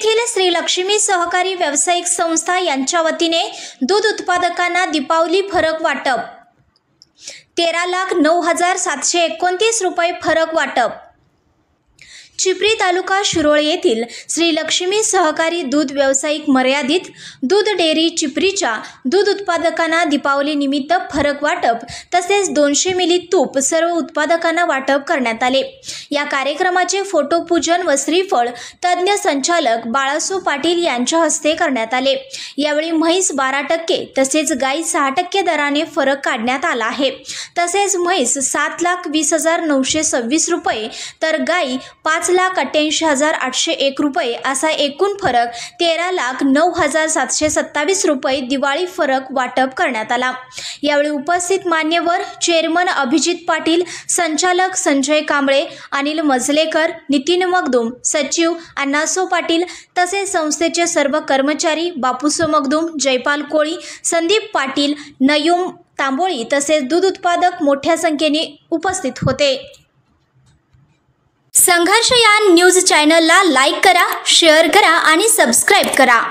येथील श्री लक्ष्मी सहकारी व्यावसायिक संस्था यांच्या वतीने दूध उत्पादकांना दीपावली फरक वाटप 13,09,729 रुपये फरक वाटप। चिपरी तालुका शिरोळ येथील श्री लक्ष्मी सहकारी दूध व्यावसायिक मर्यादित दूध डेअरी चिपरीच्या दूध उत्पादकांना दीपावली निमित्त फरक वाटप तसेच 200 मिली तूप सर्व उत्पादकांना वाटप करण्यात आले। या कार्यक्रमाचे फोटो पूजन व श्रीफळ तज्ञ संचालक बाळासू पाटील यांच्या हस्ते करण्यात आले। यावेळी म्हैस 12% तसेच गाई 6% दराने फरक काढण्यात आला आहे। तसेच म्हैस 7,20,926 रुपये तर गाई 5,88,801 रुपये असा एकूण फरक 13,09,727 रुपये दिवाळी फरक वाटप करण्यात आला। यावेळी उपस्थित मान्यवर चेअरमन अभिजित पाटील, संचालक संजय कांबळे, अनिल मजलेकर, नितीन मगदूम, सचिव अण्णासो पाटील तसेच संस्थेचे सर्व कर्मचारी बापूसो मगदूम, जयपाल कोळी, संदीप पाटील, नयूम तांबोळी तसेच दूध उत्पादक मोठ्या संख्येने उपस्थित होते। संघर्ष या न्यूज चॅनलला लाईक करा, शेअर करा आणि सबस्क्राईब करा।